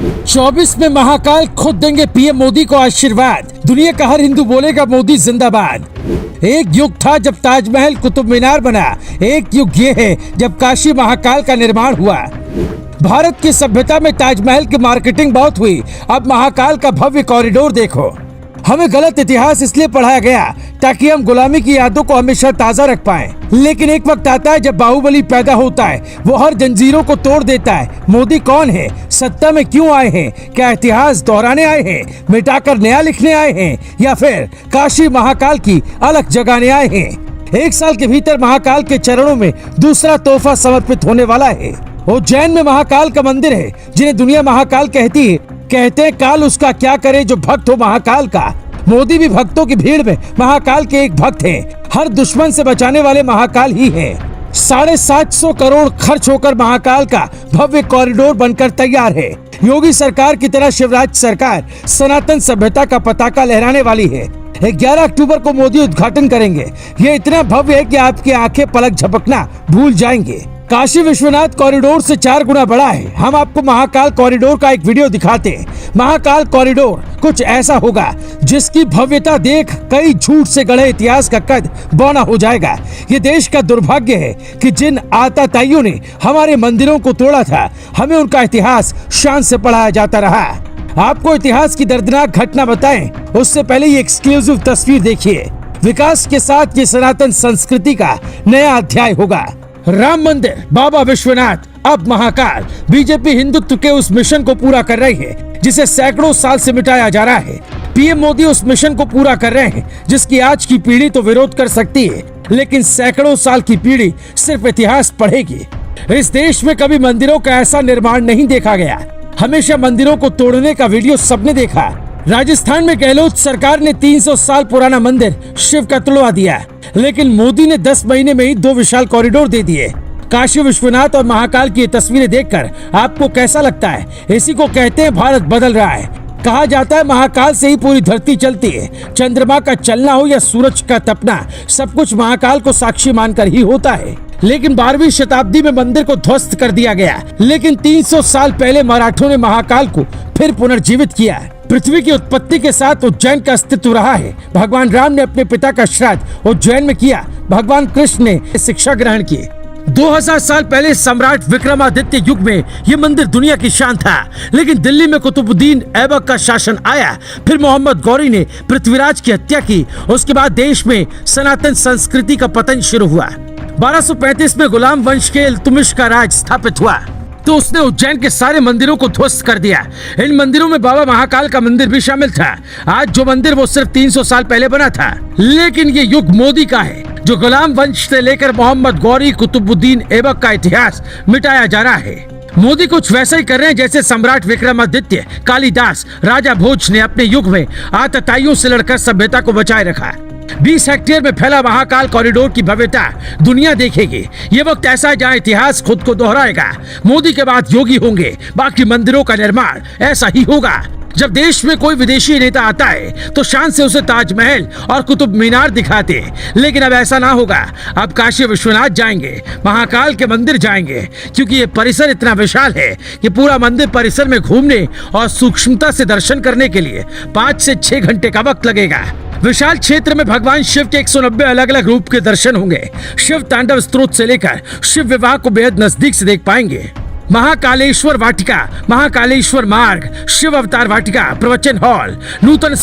24 में महाकाल खुद देंगे पीएम मोदी को आशीर्वाद। दुनिया का हर हिंदू बोलेगा मोदी जिंदाबाद। एक युग था जब ताजमहल कुतुब मीनार बना, एक युग ये है जब काशी महाकाल का निर्माण हुआ। भारत की सभ्यता में ताजमहल की मार्केटिंग बहुत हुई, अब महाकाल का भव्य कॉरिडोर देखो। हमें गलत इतिहास इसलिए पढ़ाया गया ताकि हम गुलामी की यादों को हमेशा ताजा रख पाएं। लेकिन एक वक्त आता है जब बाहुबली पैदा होता है, वो हर जंजीरों को तोड़ देता है। मोदी कौन है, सत्ता में क्यों आए हैं, क्या इतिहास दोहराने आए हैं, मिटाकर नया लिखने आए हैं, या फिर काशी महाकाल की अलग जगाने आए हैं। 1 साल के भीतर महाकाल के चरणों में दूसरा तोहफा समर्पित होने वाला है। उज्जैन में महाकाल का मंदिर है, जिन्हें दुनिया महाकाल कहती है। कहते हैं काल उसका क्या करे जो भक्त हो महाकाल का। मोदी भी भक्तों की भीड़ में महाकाल के एक भक्त हैं। हर दुश्मन से बचाने वाले महाकाल ही हैं। 750 करोड़ खर्च होकर महाकाल का भव्य कॉरिडोर बनकर तैयार है। योगी सरकार की तरह शिवराज सरकार सनातन सभ्यता का पताका लहराने वाली है। 11 अक्टूबर को मोदी उद्घाटन करेंगे। ये इतना भव्य है कि आपकी आंखें पलक झपकना भूल जाएंगे। काशी विश्वनाथ कॉरिडोर से 4 गुना बड़ा है। हम आपको महाकाल कॉरिडोर का एक वीडियो दिखाते हैं। महाकाल कॉरिडोर कुछ ऐसा होगा जिसकी भव्यता देख कई झूठ से गढ़े इतिहास का कद बौना हो जाएगा। ये देश का दुर्भाग्य है कि जिन आताताइयों ने हमारे मंदिरों को तोड़ा था, हमें उनका इतिहास शान से पढ़ाया जाता रहा। आपको इतिहास की दर्दनाक घटना बताएं, उससे पहले ये एक्सक्लूसिव तस्वीर देखिए। विकास के साथ ये सनातन संस्कृति का नया अध्याय होगा। राम मंदिर, बाबा विश्वनाथ, अब महाकाल। बीजेपी हिंदुत्व के उस मिशन को पूरा कर रही है जिसे सैकड़ों साल से मिटाया जा रहा है। पीएम मोदी उस मिशन को पूरा कर रहे हैं जिसकी आज की पीढ़ी तो विरोध कर सकती है, लेकिन सैकड़ों साल की पीढ़ी सिर्फ इतिहास पढ़ेगी। इस देश में कभी मंदिरों का ऐसा निर्माण नहीं देखा गया। हमेशा मंदिरों को तोड़ने का वीडियो सबने देखा। राजस्थान में गहलोत सरकार ने 300 साल पुराना मंदिर शिव का तुड़वा दिया, लेकिन मोदी ने 10 महीने में ही 2 विशाल कॉरिडोर दे दिए। काशी विश्वनाथ और महाकाल की तस्वीरें देखकर आपको कैसा लगता है? इसी को कहते हैं भारत बदल रहा है। कहा जाता है महाकाल से ही पूरी धरती चलती है। चंद्रमा का चलना हो या सूरज का तपना, सब कुछ महाकाल को साक्षी मानकर ही होता है। लेकिन 12वीं शताब्दी में मंदिर को ध्वस्त कर दिया गया, लेकिन 300 साल पहले मराठों ने महाकाल को फिर पुनर्जीवित किया। पृथ्वी की उत्पत्ति के साथ उज्जैन का अस्तित्व रहा है। भगवान राम ने अपने पिता का श्राद्ध उज्जैन में किया। भगवान कृष्ण ने शिक्षा ग्रहण की। 2000 साल पहले सम्राट विक्रमादित्य युग में ये मंदिर दुनिया की शान था, लेकिन दिल्ली में कुतुबुद्दीन ऐबक का शासन आया। फिर मोहम्मद गौरी ने पृथ्वीराज की हत्या की। उसके बाद देश में सनातन संस्कृति का पतन शुरू हुआ। 1235 में गुलाम वंश के इल्तुतमिश का राज स्थापित हुआ तो उसने उज्जैन के सारे मंदिरों को ध्वस्त कर दिया। इन मंदिरों में बाबा महाकाल का मंदिर भी शामिल था। आज जो मंदिर वो सिर्फ 300 साल पहले बना था, लेकिन ये युग मोदी का है, जो गुलाम वंश से लेकर मोहम्मद गौरी, कुतुबुद्दीन ऐबक का इतिहास मिटाया जा रहा है। मोदी कुछ वैसा ही कर रहे हैं जैसे सम्राट विक्रमादित्य, कालिदास, राजा भोज ने अपने युग में आतताइयों से लड़कर सभ्यता को बचाए रखा। 20 हेक्टेयर में फैला महाकाल कॉरिडोर की भव्यता दुनिया देखेगी। ये वक्त ऐसा है जहाँ इतिहास खुद को दोहराएगा। मोदी के बाद योगी होंगे, बाकी मंदिरों का निर्माण ऐसा ही होगा। जब देश में कोई विदेशी नेता आता है तो शान से उसे ताजमहल और कुतुब मीनार दिखाते हैं, लेकिन अब ऐसा ना होगा। अब काशी विश्वनाथ जाएंगे, महाकाल के मंदिर जाएंगे, क्योंकि ये परिसर इतना विशाल है कि पूरा मंदिर परिसर में घूमने और सूक्ष्मता से दर्शन करने के लिए 5 से 6 घंटे का वक्त लगेगा। विशाल क्षेत्र में भगवान शिव के 190 अलग अलग रूप के दर्शन होंगे। शिव तांडव स्तोत्र से लेकर शिव विवाह को बेहद नजदीक से देख पाएंगे। महाकालेश्वर वाटिका, महाकालेश्वर मार्ग, शिव अवतार वाटिका, प्रवचन हॉल, नूतन